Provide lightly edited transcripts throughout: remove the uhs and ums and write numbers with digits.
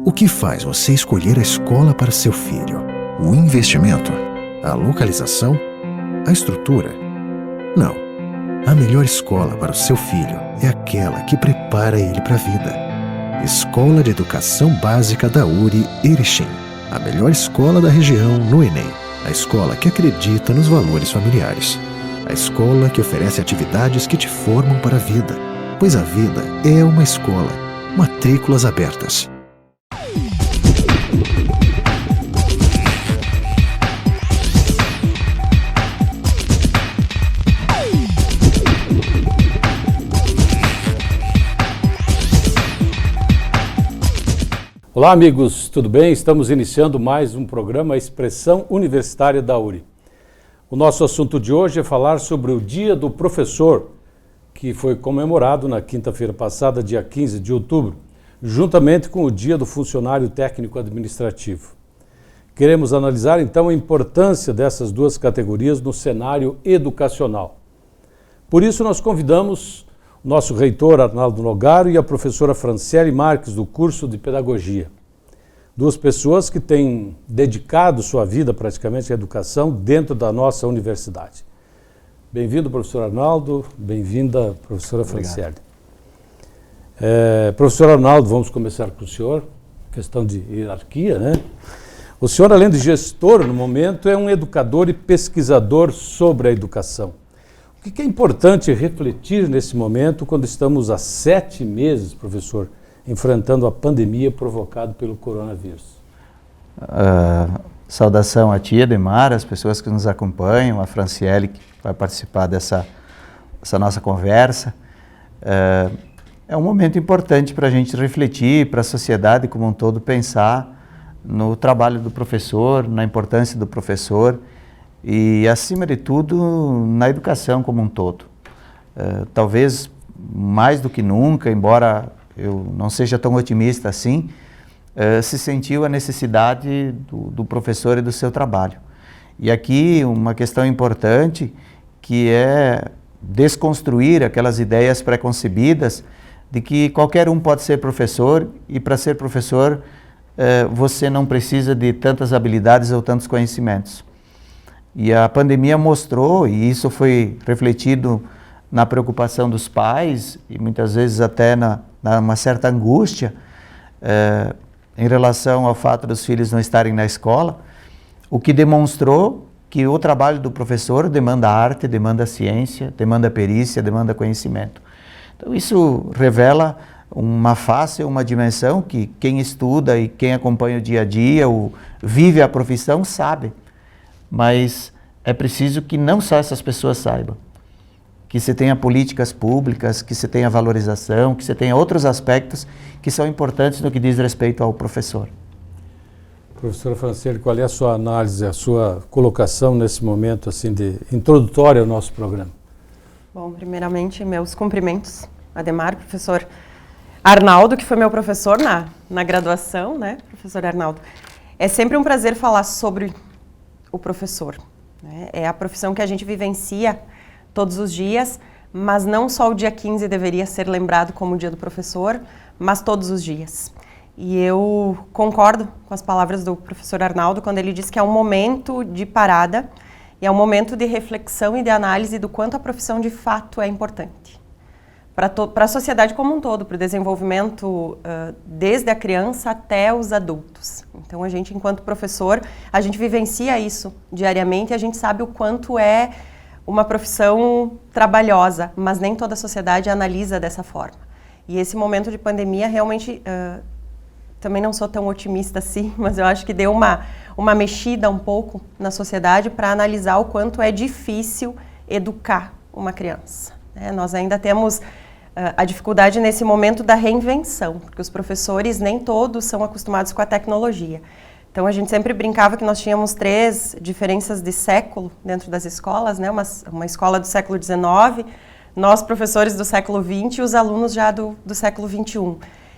O que faz você escolher a escola para seu filho? O investimento? A localização? A estrutura? Não. A melhor escola para o seu filho é aquela que prepara ele para a vida. Escola de Educação Básica da URI Erechim. A melhor escola da região no Enem. A escola que acredita nos valores familiares. A escola que oferece atividades que te formam para a vida. Pois a vida é uma escola. Matrículas abertas. Olá amigos, tudo bem? Estamos iniciando mais um programa Expressão Universitária da URI. O nosso assunto de hoje é falar sobre o Dia do Professor, que foi comemorado na quinta-feira passada, dia 15 de outubro, juntamente com o Dia do Funcionário Técnico Administrativo. Queremos analisar então a importância dessas duas categorias no cenário educacional. Por isso nós convidamos o nosso reitor Arnaldo Nogaro e a professora Franciele Marques, do curso de Pedagogia. Duas pessoas que têm dedicado sua vida praticamente à educação dentro da nossa universidade. Bem-vindo, professor Arnaldo, bem-vinda, professora Franciele. Professor Arnaldo, vamos começar com o senhor, questão de hierarquia, né? O senhor, além de gestor, no momento, é um educador e pesquisador sobre a educação. O que é importante refletir nesse momento, quando estamos há 7 meses, professor, enfrentando a pandemia provocada pelo coronavírus? Saudação a ti, Ademar, as pessoas que nos acompanham, a Franciele, que vai participar dessa nossa conversa. É um momento importante para a gente refletir, para a sociedade como um todo pensar no trabalho do professor, na importância do professor, e, acima de tudo, na educação como um todo. Talvez, mais do que nunca, embora eu não seja tão otimista assim, se sentiu a necessidade do professor e do seu trabalho. E aqui uma questão importante, que é desconstruir aquelas ideias preconcebidas de que qualquer um pode ser professor, e para ser professor você não precisa de tantas habilidades ou tantos conhecimentos. E a pandemia mostrou, e isso foi refletido na preocupação dos pais, e muitas vezes até numa certa angústia, em relação ao fato dos filhos não estarem na escola, o que demonstrou que o trabalho do professor demanda arte, demanda ciência, demanda perícia, demanda conhecimento. Então isso revela uma face, uma dimensão que quem estuda e quem acompanha o dia a dia, ou vive a profissão, sabe. Mas é preciso que não só essas pessoas saibam, que se tenha políticas públicas, que se tenha valorização, que se tenha outros aspectos que são importantes no que diz respeito ao professor. Professora Franciele, qual é a sua análise, a sua colocação nesse momento assim de introdutório ao nosso programa? Bom, primeiramente, meus cumprimentos, Ademar, professor Arnaldo, que foi meu professor na graduação, né, professor Arnaldo? É sempre um prazer falar sobre o professor, né? É a profissão que a gente vivencia todos os dias, mas não só o dia 15 deveria ser lembrado como o dia do professor, mas todos os dias. E eu concordo com as palavras do professor Arnaldo quando ele diz que é um momento de parada e é um momento de reflexão e de análise do quanto a profissão de fato é importante para a sociedade como um todo, para o desenvolvimento desde a criança até os adultos. Então a gente, enquanto professor, a gente vivencia isso diariamente e a gente sabe o quanto é uma profissão trabalhosa, mas nem toda a sociedade analisa dessa forma. E esse momento de pandemia realmente, também não sou tão otimista assim, mas eu acho que deu uma mexida um pouco na sociedade para analisar o quanto é difícil educar uma criança, né? Nós ainda temos a dificuldade nesse momento da reinvenção, porque os professores nem todos são acostumados com a tecnologia. Então a gente sempre brincava que nós tínhamos 3 diferenças de século dentro das escolas, né? Uma escola do século XIX, nós professores do século XX e os alunos já do século XXI.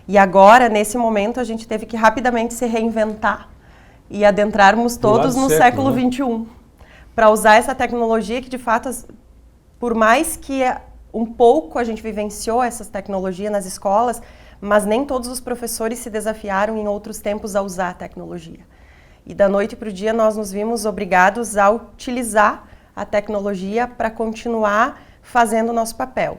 E agora, nesse momento, a gente teve que rapidamente se reinventar e adentrarmos todos no século XXI, para usar essa tecnologia que, de fato, por mais que um pouco a gente vivenciou essas tecnologias nas escolas, mas nem todos os professores se desafiaram em outros tempos a usar a tecnologia. E da noite para o dia nós nos vimos obrigados a utilizar a tecnologia para continuar fazendo o nosso papel.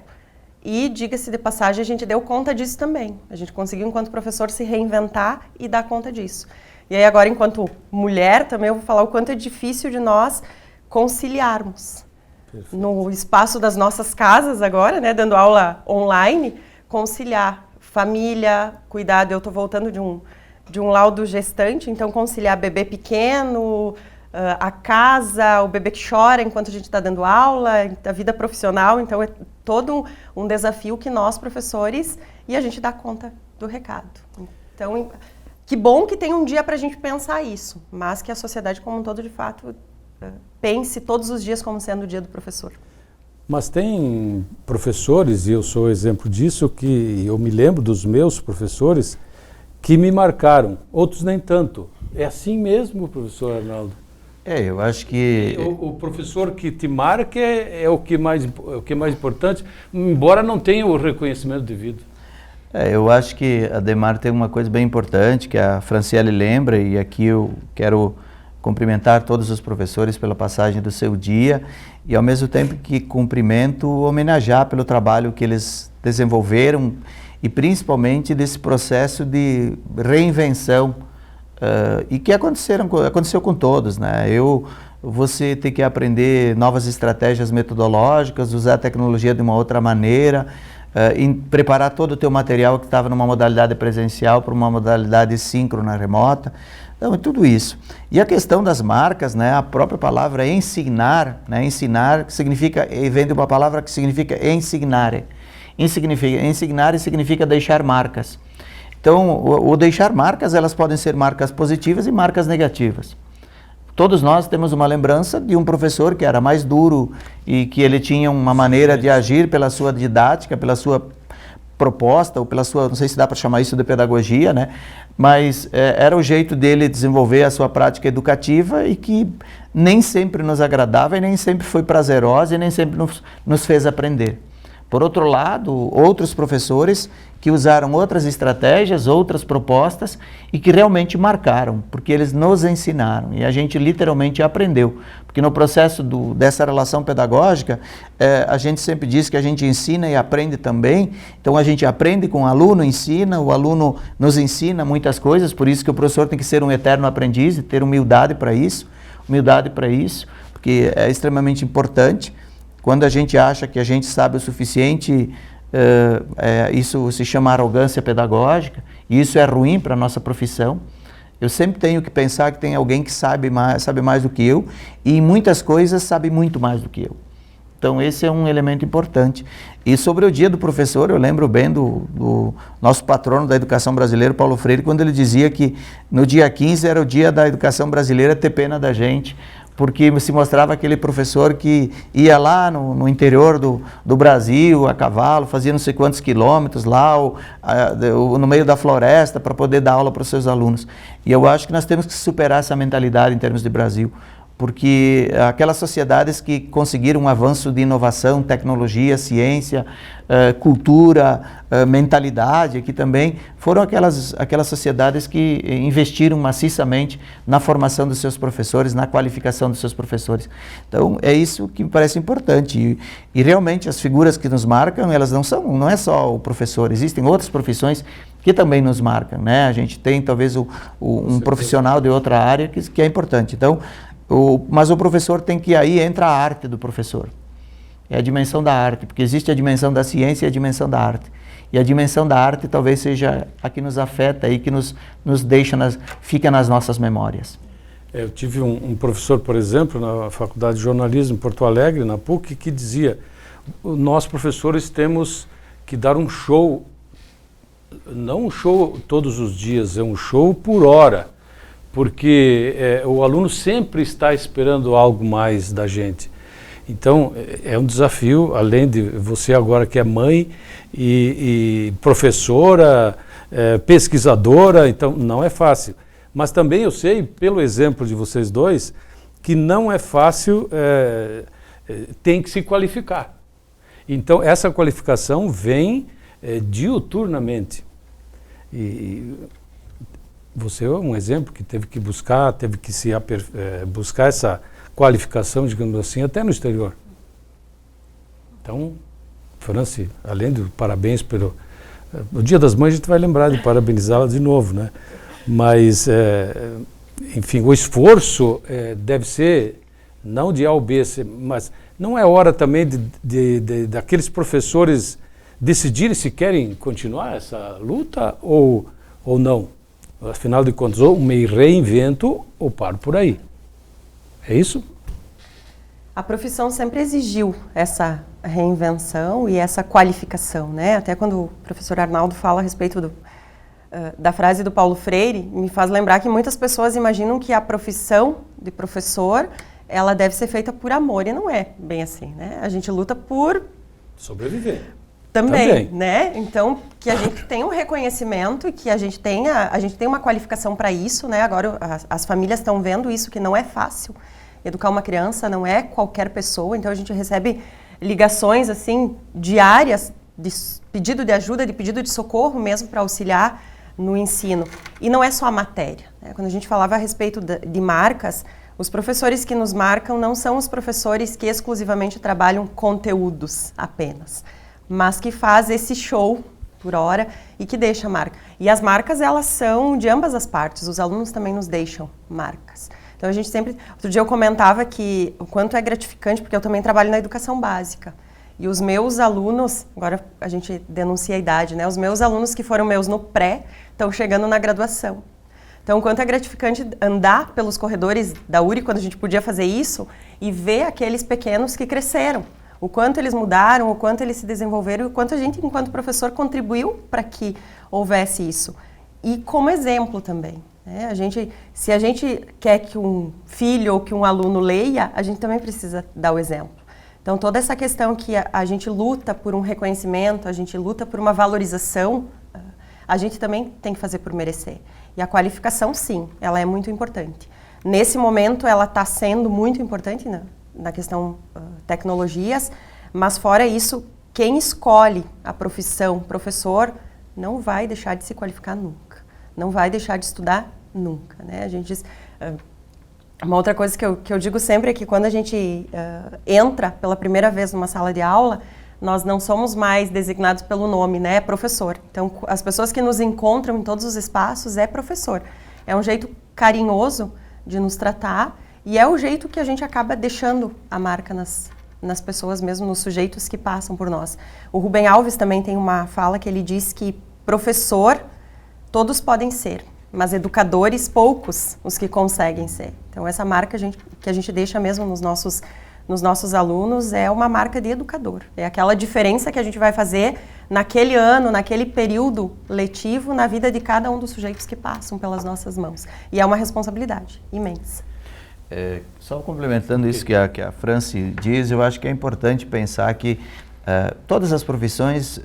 E, diga-se de passagem, a gente deu conta disso também. A gente conseguiu, enquanto professor, se reinventar e dar conta disso. E aí agora, enquanto mulher, também eu vou falar o quanto é difícil de nós conciliarmos. Perfeito. No espaço das nossas casas agora, né, dando aula online, conciliar família, cuidado. Eu estou voltando de um laudo gestante, então conciliar bebê pequeno, a casa, o bebê que chora enquanto a gente está dando aula, a vida profissional. Então é todo um desafio que nós, professores, e a gente dá conta do recado. Então, que bom que tem um dia para a gente pensar isso, mas que a sociedade como um todo, de fato, pense todos os dias como sendo o dia do professor. Mas tem professores, e eu sou exemplo disso, que eu me lembro dos meus professores que me marcaram, outros nem tanto. É assim mesmo, professor Arnaldo? Eu acho que... O professor que te marca é o que é mais importante, embora não tenha o reconhecimento devido. Eu acho que a Demar tem uma coisa bem importante, que a Franciele lembra, e aqui eu quero cumprimentar todos os professores pela passagem do seu dia, e ao mesmo tempo que cumprimento, homenagear pelo trabalho que eles desenvolveram, e principalmente desse processo de reinvenção, e que aconteceu com todos, né? Você tem que aprender novas estratégias metodológicas, usar a tecnologia de uma outra maneira, preparar todo o teu material que estava numa modalidade presencial para uma modalidade síncrona remota. Então, é tudo isso. E a questão das marcas, né? A própria palavra ensinar, né? Ensinar vem de uma palavra que significa ensignare. Ensignare significa deixar marcas. Então, o deixar marcas, elas podem ser marcas positivas e marcas negativas. Todos nós temos uma lembrança de um professor que era mais duro e que ele tinha uma maneira de agir pela sua didática, pela sua proposta, ou pela sua, não sei se dá para chamar isso de pedagogia, né? Mas era o jeito dele desenvolver a sua prática educativa e que nem sempre nos agradava e nem sempre foi prazerosa e nem sempre nos fez aprender. Por outro lado, outros professores que usaram outras estratégias, outras propostas e que realmente marcaram, porque eles nos ensinaram e a gente literalmente aprendeu. Porque no processo dessa relação pedagógica, a gente sempre diz que a gente ensina e aprende também. Então a gente aprende com o aluno, ensina, o aluno nos ensina muitas coisas, por isso que o professor tem que ser um eterno aprendiz e ter humildade para isso, porque é extremamente importante. Quando a gente acha que a gente sabe o suficiente, isso se chama arrogância pedagógica, e isso é ruim para a nossa profissão. Eu sempre tenho que pensar que tem alguém que sabe mais do que eu, e em muitas coisas sabe muito mais do que eu. Então esse é um elemento importante. E sobre o dia do professor, eu lembro bem do nosso patrono da educação brasileira, Paulo Freire, quando ele dizia que no dia 15 era o dia da educação brasileira ter pena da gente, porque se mostrava aquele professor que ia lá no interior do Brasil, a cavalo, fazia não sei quantos quilômetros lá, no meio da floresta, para poder dar aula para os seus alunos. E eu acho que nós temos que superar essa mentalidade em termos de Brasil, porque aquelas sociedades que conseguiram um avanço de inovação, tecnologia, ciência, cultura, mentalidade aqui também, foram aquelas sociedades que investiram maciçamente na formação dos seus professores, na qualificação dos seus professores. Então, é isso que me parece importante. E realmente as figuras que nos marcam, elas não é só o professor, existem outras profissões que também nos marcam, né? A gente tem talvez um profissional de outra área que é importante. Então, mas o professor tem que, aí entra a arte do professor. É a dimensão da arte, porque existe a dimensão da ciência e a dimensão da arte. E a dimensão da arte talvez seja a que nos afeta e que nos deixa, fica nas nossas memórias. Eu tive um professor, por exemplo, na Faculdade de Jornalismo em Porto Alegre, na PUC, que dizia: nós professores temos que dar um show, não um show todos os dias, é um show por hora. Porque o aluno sempre está esperando algo mais da gente. Então, é um desafio, além de você agora que é mãe e professora, pesquisadora, então não é fácil. Mas também eu sei, pelo exemplo de vocês dois, que não é fácil, tem que se qualificar. Então, essa qualificação vem diuturnamente. E você é um exemplo que teve que buscar buscar essa qualificação, digamos assim, até no exterior. Então, Franci, além do parabéns pelo... No Dia das Mães a gente vai lembrar de parabenizá-la de novo, né? Mas, enfim, o esforço deve ser, não de A ou B, mas não é hora também daqueles professores decidirem se querem continuar essa luta ou não. Afinal de contas, ou me reinvento ou paro por aí. É isso? A profissão sempre exigiu essa reinvenção e essa qualificação, né? Até quando o professor Arnaldo fala a respeito da frase do Paulo Freire, me faz lembrar que muitas pessoas imaginam que a profissão de professor, ela deve ser feita por amor, e não é bem assim, né? A gente luta por... sobreviver. Também, né? Então, que a gente tenha um reconhecimento e que a gente tenha uma qualificação para isso, né? Agora as famílias estão vendo isso, que não é fácil. Educar uma criança não é qualquer pessoa, então a gente recebe ligações, assim, diárias de pedido de ajuda, de pedido de socorro mesmo para auxiliar no ensino. E não é só a matéria, né? Quando a gente falava a respeito de marcas, os professores que nos marcam não são os professores que exclusivamente trabalham conteúdos apenas, mas que faz esse show por hora e que deixa marca. E as marcas, elas são de ambas as partes, os alunos também nos deixam marcas. Então a gente sempre... Outro dia eu comentava que o quanto é gratificante, porque eu também trabalho na educação básica. E os meus alunos, agora a gente denuncia a idade, né? Os meus alunos que foram meus no pré, estão chegando na graduação. Então, o quanto é gratificante andar pelos corredores da URI, quando a gente podia fazer isso, e ver aqueles pequenos que cresceram. O quanto eles mudaram, o quanto eles se desenvolveram, e o quanto a gente, enquanto professor, contribuiu para que houvesse isso. E como exemplo também. Né? Se a gente quer que um filho ou que um aluno leia, a gente também precisa dar o exemplo. Então, toda essa questão que a gente luta por um reconhecimento, a gente luta por uma valorização, a gente também tem que fazer por merecer. E a qualificação, sim, ela é muito importante. Nesse momento, ela está sendo muito importante na questão tecnologias, mas fora isso, quem escolhe a profissão professor não vai deixar de se qualificar nunca, não vai deixar de estudar nunca, né? A gente diz, uma outra coisa que eu digo sempre é que quando a gente entra pela primeira vez numa sala de aula, nós não somos mais designados pelo nome, né? É professor. Então, as pessoas que nos encontram em todos os espaços é professor. É um jeito carinhoso de nos tratar e é o jeito que a gente acaba deixando a marca nas pessoas mesmo, nos sujeitos que passam por nós. O Rubem Alves também tem uma fala que ele diz que professor todos podem ser, mas educadores poucos os que conseguem ser. Então, essa marca que a gente deixa mesmo nos nossos alunos é uma marca de educador. É aquela diferença que a gente vai fazer naquele ano, naquele período letivo, na vida de cada um dos sujeitos que passam pelas nossas mãos. E é uma responsabilidade imensa. Só complementando isso que a Franci diz, eu acho que é importante pensar que todas as profissões,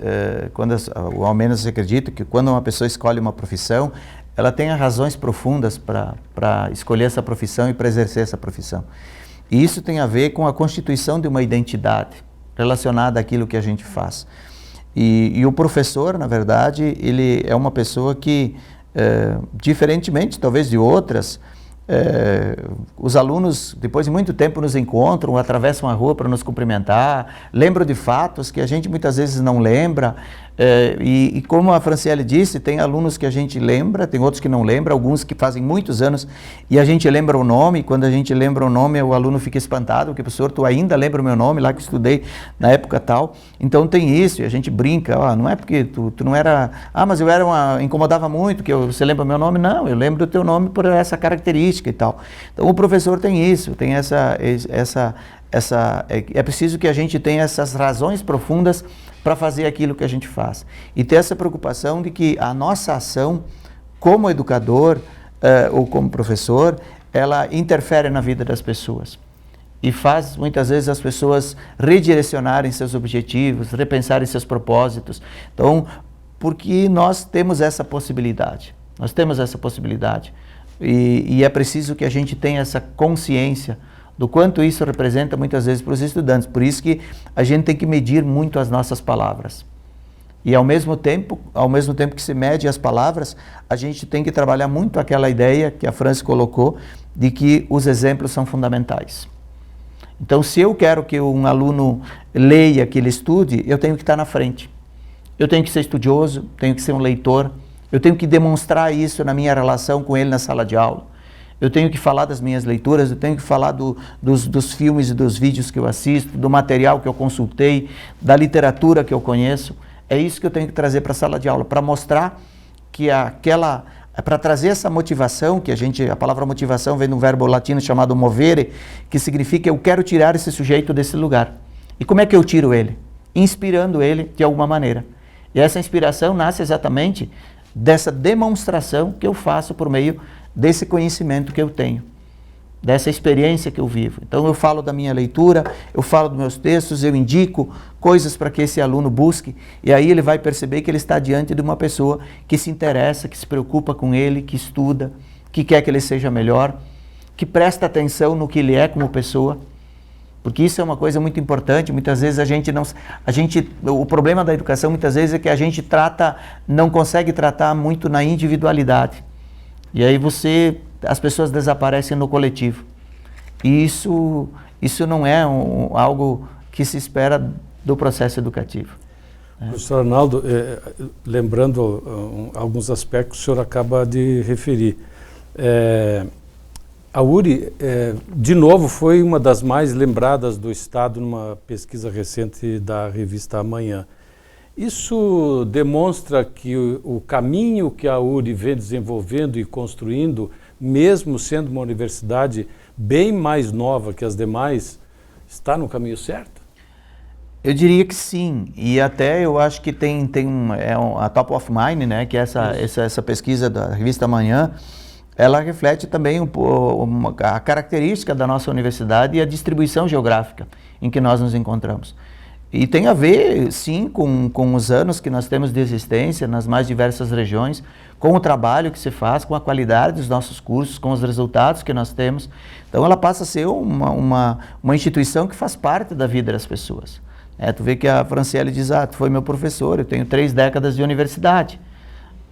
ou ao menos eu acredito que quando uma pessoa escolhe uma profissão, ela tem razões profundas para escolher essa profissão e para exercer essa profissão. E isso tem a ver com a constituição de uma identidade relacionada àquilo que a gente faz. E o professor, na verdade, ele é uma pessoa que, diferentemente talvez de outras, os alunos, depois de muito tempo, nos encontram, atravessam a rua para nos cumprimentar, lembram de fatos que a gente muitas vezes não lembra. E como a Franciele disse, tem alunos que a gente lembra, tem outros que não lembra, alguns que fazem muitos anos e a gente lembra o nome. Quando a gente lembra o nome, o aluno fica espantado, porque professor, tu ainda lembra o meu nome, lá que eu estudei na época tal. Então tem isso, e a gente brinca, não é porque tu não era, mas eu incomodava muito, que você lembra o meu nome? Não, eu lembro do teu nome por essa característica e tal. Então o professor tem isso, tem é preciso que a gente tenha essas razões profundas para fazer aquilo que a gente faz. E ter essa preocupação de que a nossa ação como educador ou como professor, ela interfere na vida das pessoas. E faz muitas vezes as pessoas redirecionarem seus objetivos, repensarem seus propósitos. Então, porque nós temos essa possibilidade. Nós temos essa possibilidade. E é preciso que a gente tenha essa consciência do quanto isso representa muitas vezes para os estudantes. Por isso que a gente tem que medir muito as nossas palavras. E ao mesmo tempo que se mede as palavras, a gente tem que trabalhar muito aquela ideia que a Franci colocou, de que os exemplos são fundamentais. Então, se eu quero que um aluno leia, que ele estude, eu tenho que estar na frente. Eu tenho que ser estudioso, tenho que ser um leitor, eu tenho que demonstrar isso na minha relação com ele na sala de aula. Eu tenho que falar das minhas leituras, eu tenho que falar dos filmes e dos vídeos que eu assisto, do material que eu consultei, da literatura que eu conheço. É isso que eu tenho que trazer para a sala de aula, para mostrar que para trazer essa motivação, a palavra motivação vem de um verbo latino chamado movere, que significa eu quero tirar esse sujeito desse lugar. E como é que eu tiro ele? Inspirando ele de alguma maneira. E essa inspiração nasce exatamente dessa demonstração que eu faço por meio desse conhecimento que eu tenho, dessa experiência que eu vivo. Então eu falo da minha leitura, eu falo dos meus textos, eu indico coisas para que esse aluno busque, e aí ele vai perceber que ele está diante de uma pessoa que se interessa, que se preocupa com ele, que estuda, que quer que ele seja melhor, que presta atenção no que ele é como pessoa, porque isso é uma coisa muito importante. Muitas vezes o problema da educação muitas vezes é que a gente não consegue tratar muito na individualidade. E aí as pessoas desaparecem no coletivo. E isso não é algo que se espera do processo educativo. Professor Arnaldo, lembrando alguns aspectos que o senhor acaba de referir. A URI, de novo, foi uma das mais lembradas do Estado numa pesquisa recente da revista Amanhã. Isso demonstra que o caminho que a URI vem desenvolvendo e construindo, mesmo sendo uma universidade bem mais nova que as demais, está no caminho certo? Eu diria que sim, e até eu acho que a Top of Mind, né, que é essa pesquisa da revista Amanhã, ela reflete também a característica da nossa universidade e a distribuição geográfica em que nós nos encontramos. E tem a ver, sim, com os anos que nós temos de existência nas mais diversas regiões, com o trabalho que se faz, com a qualidade dos nossos cursos, com os resultados que nós temos. Então ela passa a ser uma instituição que faz parte da vida das pessoas. Tu vê que a Franciele diz, tu foi meu professor, eu tenho 3 décadas de universidade.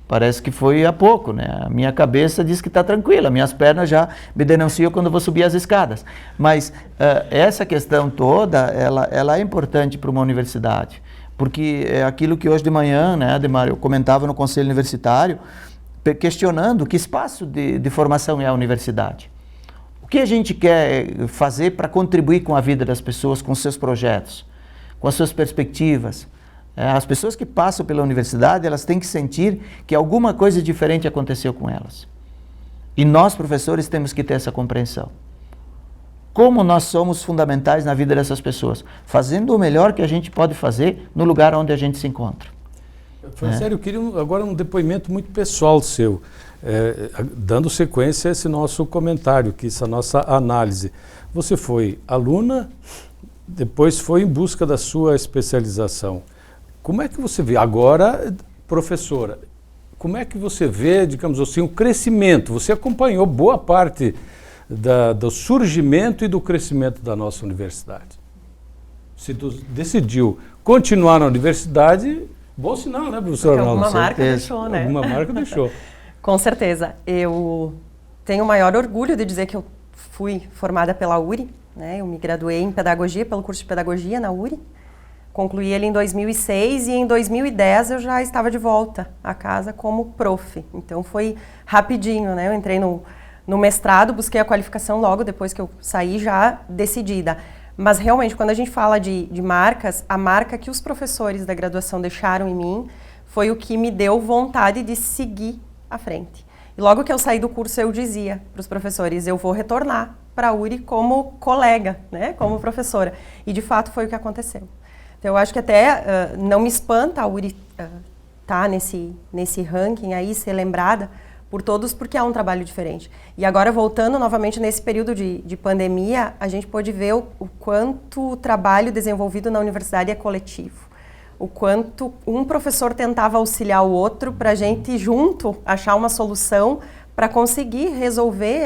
Parece que foi há pouco, né? A minha cabeça diz que está tranquila, minhas pernas já me denunciam quando eu vou subir as escadas. Mas essa questão toda, ela é importante para uma universidade, porque é aquilo que hoje de manhã, né, Ademar, eu comentava no Conselho Universitário, questionando que espaço de formação é a universidade. O que a gente quer fazer para contribuir com a vida das pessoas, com seus projetos, com as suas perspectivas. As pessoas que passam pela universidade, elas têm que sentir que alguma coisa diferente aconteceu com elas. E nós, professores, temos que ter essa compreensão. Como nós somos fundamentais na vida dessas pessoas, fazendo o melhor que a gente pode fazer no lugar onde a gente se encontra. Sério, eu queria agora um depoimento muito pessoal seu, dando sequência a esse nosso comentário, essa nossa análise. Você foi aluna, depois foi em busca da sua especialização. Como é que você vê, agora professora, como é que você vê, digamos assim, o crescimento? Você acompanhou boa parte do surgimento e do crescimento da nossa universidade. Se decidiu continuar na universidade, bom sinal, né, professor Arnaldo? Alguma marca deixou, né? Alguma marca deixou. Com certeza. Eu tenho o maior orgulho de dizer que eu fui formada pela URI, né? Eu me graduei em pedagogia, pelo curso de pedagogia na URI. Concluí ele em 2006 e em 2010 eu já estava de volta à casa como prof. Então foi rapidinho, né? Eu entrei no mestrado, busquei a qualificação logo depois que eu saí já decidida. Mas realmente, quando a gente fala de marcas, a marca que os professores da graduação deixaram em mim foi o que me deu vontade de seguir à frente. E logo que eu saí do curso eu dizia para os professores, eu vou retornar para a URI como colega, né? Como professora. E de fato foi o que aconteceu. Então, eu acho que até não me espanta a URI estar nesse ranking aí, ser lembrada por todos, porque é um trabalho diferente. E agora, voltando novamente nesse período de pandemia, a gente pôde ver o quanto o trabalho desenvolvido na universidade é coletivo. O quanto um professor tentava auxiliar o outro para a gente, junto, achar uma solução para conseguir resolver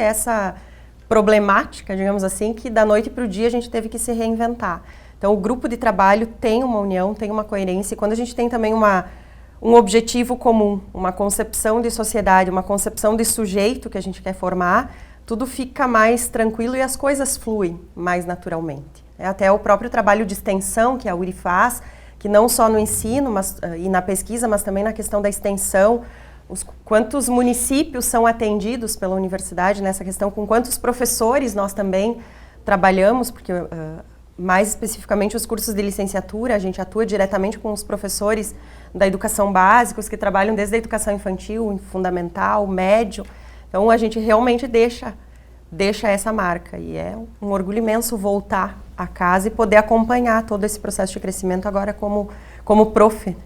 problemática, digamos assim, que da noite para o dia a gente teve que se reinventar. Então, o grupo de trabalho tem uma união, tem uma coerência, e quando a gente tem também um objetivo comum, uma concepção de sociedade, uma concepção de sujeito que a gente quer formar, tudo fica mais tranquilo e as coisas fluem mais naturalmente. Até o próprio trabalho de extensão que a URI faz, que não só no ensino e na pesquisa, mas também na questão da extensão, quantos municípios são atendidos pela universidade nessa questão, com quantos professores nós também trabalhamos, porque mais especificamente os cursos de licenciatura, a gente atua diretamente com os professores da educação básica, os que trabalham desde a educação infantil, fundamental, médio. Então a gente realmente deixa essa marca e é um orgulho imenso voltar a casa e poder acompanhar todo esse processo de crescimento agora como prof.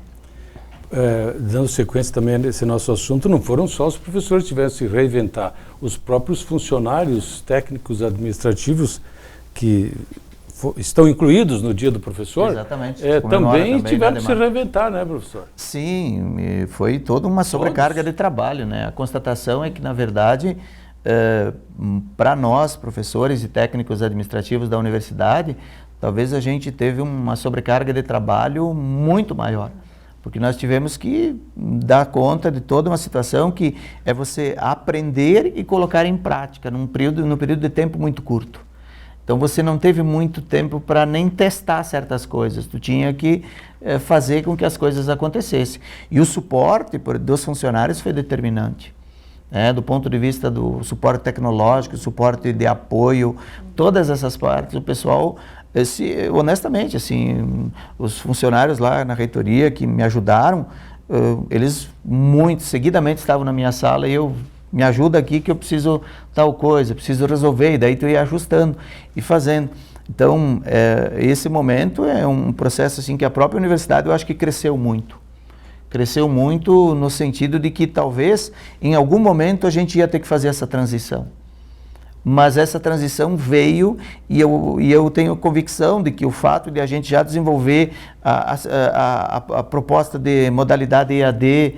Dando sequência também nesse nosso assunto, não foram só os professores que tiveram que se reinventar, os próprios funcionários técnicos administrativos que estão incluídos no Dia do Professor, exatamente, também tiveram que se reinventar, né, professor? Sim, foi toda uma sobrecarga de trabalho, né? A constatação é que, na verdade, para nós, professores e técnicos administrativos da universidade, talvez a gente teve uma sobrecarga de trabalho muito maior, porque nós tivemos que dar conta de toda uma situação que é você aprender e colocar em prática num período de tempo muito curto. Então você não teve muito tempo para nem testar certas coisas, tu tinha que fazer com que as coisas acontecessem. E o suporte dos funcionários foi determinante. Do ponto de vista do suporte tecnológico, suporte de apoio, todas essas partes, o pessoal, honestamente, assim, os funcionários lá na reitoria que me ajudaram, eles muito seguidamente estavam na minha sala e eu me ajuda aqui que eu preciso tal coisa, preciso resolver, e daí tu ia ajustando e fazendo. Então, esse momento é um processo assim que a própria universidade eu acho que cresceu muito. Cresceu muito no sentido de que talvez em algum momento a gente ia ter que fazer essa transição. Mas essa transição veio e eu tenho convicção de que o fato de a gente já desenvolver a proposta de modalidade EAD,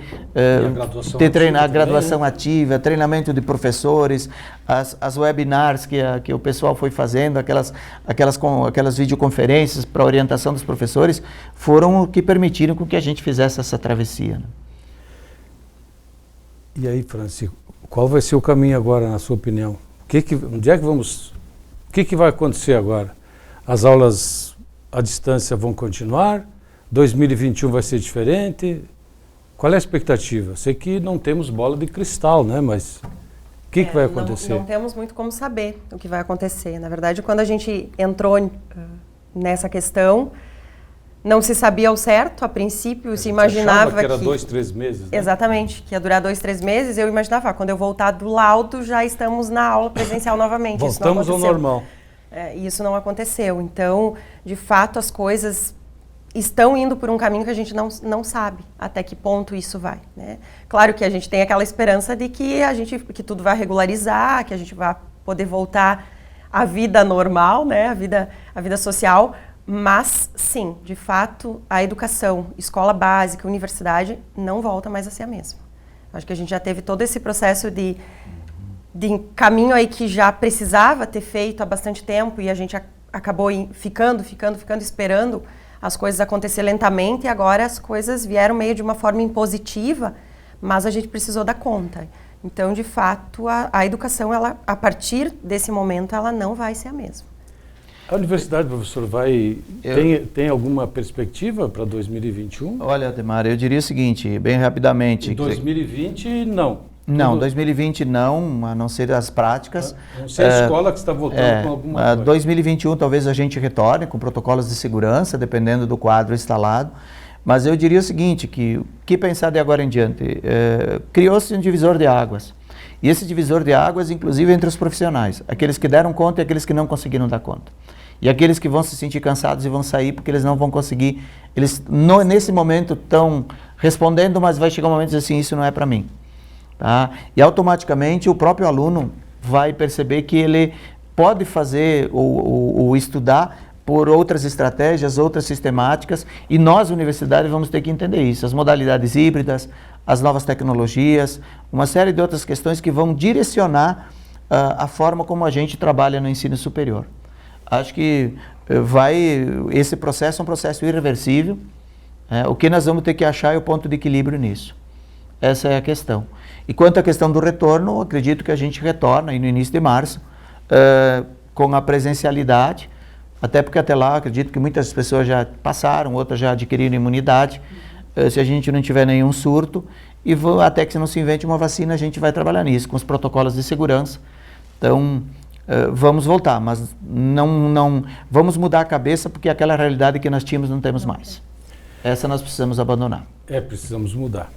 a graduação ativa, treinamento de professores, as webinars que o pessoal foi fazendo, aquelas videoconferências para orientação dos professores, foram o que permitiram com que a gente fizesse essa travessia. Né? E aí, Francisco, qual vai ser o caminho agora, na sua opinião? Onde é que vamos? O que vai acontecer agora? As aulas à distância vão continuar? 2021 vai ser diferente? Qual é a expectativa? Sei que não temos bola de cristal, né? Mas o que vai acontecer? Não temos muito como saber o que vai acontecer. Na verdade, quando a gente entrou nessa questão, não se sabia ao certo, a princípio se imaginava que era 2, 3 meses. Né? Exatamente, que ia durar 2, 3 meses. Eu imaginava, quando eu voltar do laudo, já estamos na aula presencial novamente. Voltamos ao normal. Isso não aconteceu. Então, de fato, as coisas estão indo por um caminho que a gente não sabe até que ponto isso vai. Né? Claro que a gente tem aquela esperança de que tudo vai regularizar, que a gente vai poder voltar à vida normal, né? à vida social. Mas, sim, de fato, a educação, escola básica, universidade, não volta mais a ser a mesma. Acho que a gente já teve todo esse processo de caminho aí que já precisava ter feito há bastante tempo e a gente acabou ficando, esperando as coisas acontecer lentamente e agora as coisas vieram meio de uma forma impositiva, mas a gente precisou dar conta. Então, de fato, a educação, ela, a partir desse momento, ela não vai ser a mesma. A universidade, professor, tem alguma perspectiva para 2021? Olha, Ademar, eu diria o seguinte, bem rapidamente. Em 2020, não. Não, 2020 não, a não ser as práticas. Não sei a escola que está voltando com alguma coisa. 2021 talvez a gente retorne com protocolos de segurança, dependendo do quadro instalado. Mas eu diria o seguinte, que pensar de agora em diante? Criou-se um divisor de águas. E esse divisor de águas, inclusive entre os profissionais, aqueles que deram conta e aqueles que não conseguiram dar conta. E aqueles que vão se sentir cansados e vão sair porque eles não vão conseguir, eles nesse momento estão respondendo, mas vai chegar um momento de dizer assim, isso não é para mim. Tá? E automaticamente o próprio aluno vai perceber que ele pode fazer ou estudar por outras estratégias, outras sistemáticas, e nós, universidade, vamos ter que entender isso. As modalidades híbridas, as novas tecnologias, uma série de outras questões que vão direcionar a forma como a gente trabalha no ensino superior. Acho que esse processo é um processo irreversível. O que nós vamos ter que achar é o ponto de equilíbrio nisso. Essa é a questão. E quanto à questão do retorno, acredito que a gente retorna aí no início de março com a presencialidade, até porque até lá acredito que muitas pessoas já passaram, outras já adquiriram imunidade. Se a gente não tiver nenhum surto, e até que não se invente uma vacina, a gente vai trabalhar nisso, com os protocolos de segurança. Então, vamos voltar, mas não vamos mudar a cabeça, porque aquela realidade que nós tínhamos não temos mais. Essa nós precisamos abandonar. Precisamos mudar.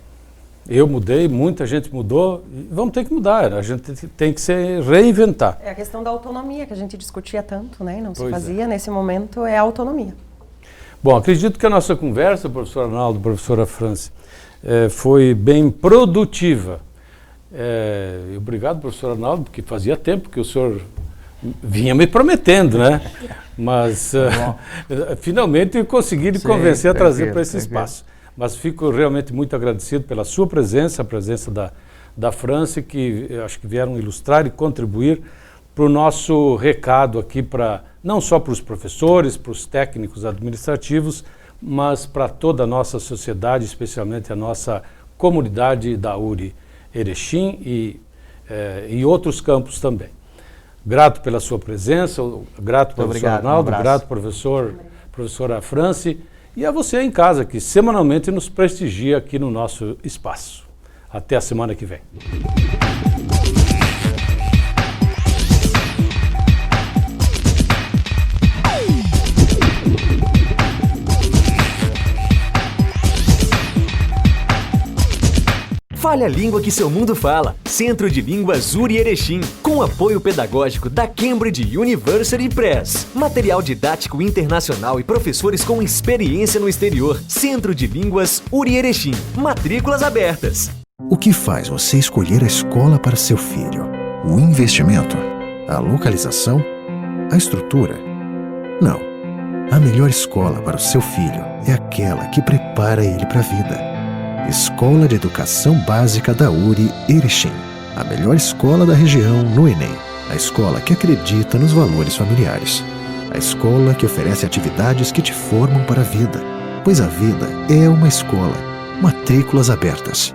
Eu mudei, muita gente mudou, e vamos ter que mudar, a gente tem que se reinventar. É a questão da autonomia, que a gente discutia tanto, né? Não se fazia, nesse momento é a autonomia. Bom, acredito que a nossa conversa, professor Arnaldo, professora Franci, foi bem produtiva. Obrigado, professor Arnaldo, porque fazia tempo que o senhor vinha me prometendo, né? Mas finalmente eu consegui lhe convencer a trazer para esse espaço. Mas fico realmente muito agradecido pela sua presença, a presença da Franci, que eu acho que vieram ilustrar e contribuir para o nosso recado aqui, não só para os professores, para os técnicos administrativos, mas para toda a nossa sociedade, especialmente a nossa comunidade da URI Erechim e outros campos também. Grato pela sua presença, grato professor Arnaldo, grato professora Franci, e a você em casa, que semanalmente nos prestigia aqui no nosso espaço. Até a semana que vem. Fale a língua que seu mundo fala. Centro de Línguas URI Erechim, com apoio pedagógico da Cambridge University Press. Material didático internacional e professores com experiência no exterior. Centro de Línguas URI Erechim. Matrículas abertas. O que faz você escolher a escola para seu filho? O investimento? A localização? A estrutura? Não. A melhor escola para o seu filho é aquela que prepara ele para a vida. Escola de Educação Básica da URI Erechim. A melhor escola da região no Enem. A escola que acredita nos valores familiares. A escola que oferece atividades que te formam para a vida. Pois a vida é uma escola. Matrículas abertas.